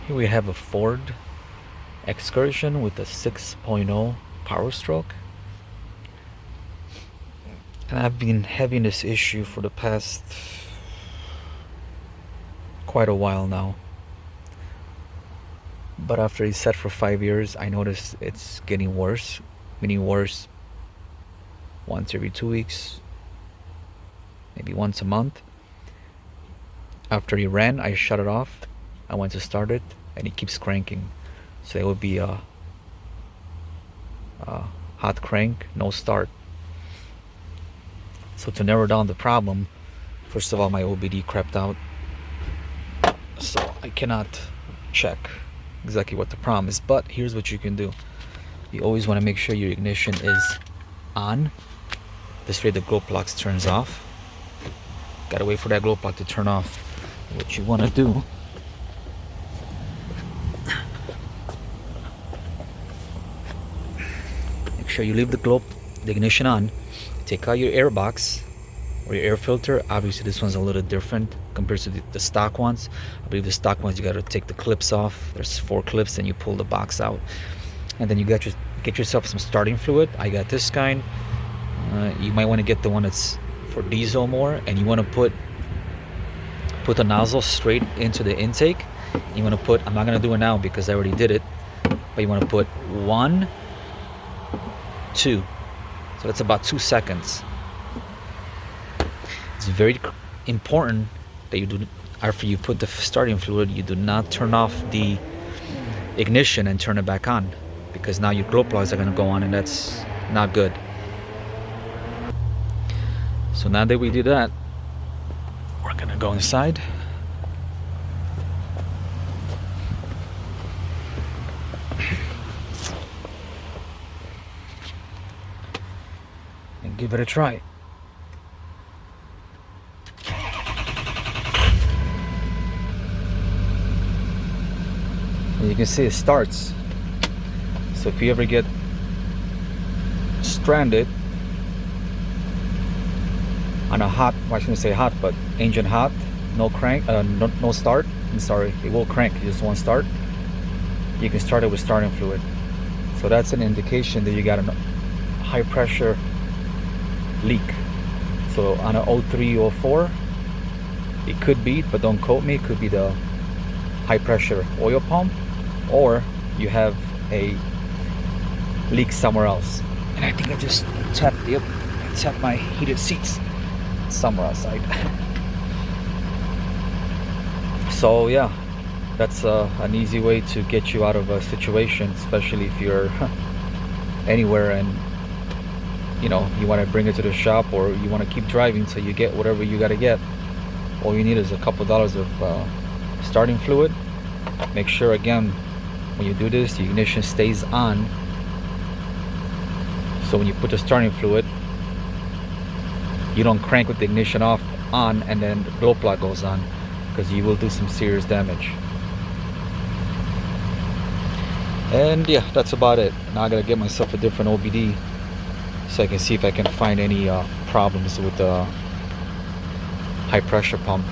Here we have a Ford Excursion with a 6.0 Powerstroke. And I've been having this issue for the past quite a while now. But after it's set for 5 years, I noticed it's getting worse, meaning worse once every 2 weeks, maybe once a month. After he ran, I shut it off. I went to start it, and it keeps cranking. So it would be a hot crank, no start. So to narrow down the problem, first of all, my OBD crept out, so I cannot check exactly what the problem is. But here's what you can do. You always want to make sure your ignition is on. This way the glow plug turns off. Gotta wait for that glow plug to turn off. What you want to do, make sure you leave the ignition on. Take out your air box or your air filter. Obviously this one's a little different compared to the stock ones. I believe the stock ones, you got to take the clips off. There's 4 clips, and you pull the box out, and then you get yourself some starting fluid. I got this kind. You might want to get the one that's for diesel more, and you want to put the nozzle straight into the intake. You want to put, I'm not going to do it now because I already did it, but you want to put 1, 2. So that's about 2 seconds. It's very important that you do, after you put the starting fluid, you do not turn off the ignition and turn it back on, because now your glow plugs are going to go on, and that's not good. So now that we do that, we're going to go inside. And give it a try. And you can see it starts. So if you ever get stranded on a hot, well, I shouldn't say hot, but engine hot, no crank, no start. I'm sorry, it will crank, it just won't start. You can start it with starting fluid. So that's an indication that you got a high pressure leak. So on an 03, 04, it could be, but don't quote me, it could be the high pressure oil pump, or you have a leak somewhere else. And I think I just tapped my heated seats somewhere outside. So yeah, that's an easy way to get you out of a situation, especially if you're anywhere and you want to bring it to the shop, or you want to keep driving till you get whatever you got to get. All you need is a couple dollars of starting fluid. Make sure, again, when you do this, the ignition stays on. So when you put the starting fluid, you don't crank with the ignition on and then the glow plug goes on, because you will do some serious damage. And yeah, that's about it. Now I gotta get myself a different OBD so I can see if I can find any problems with the high pressure pump.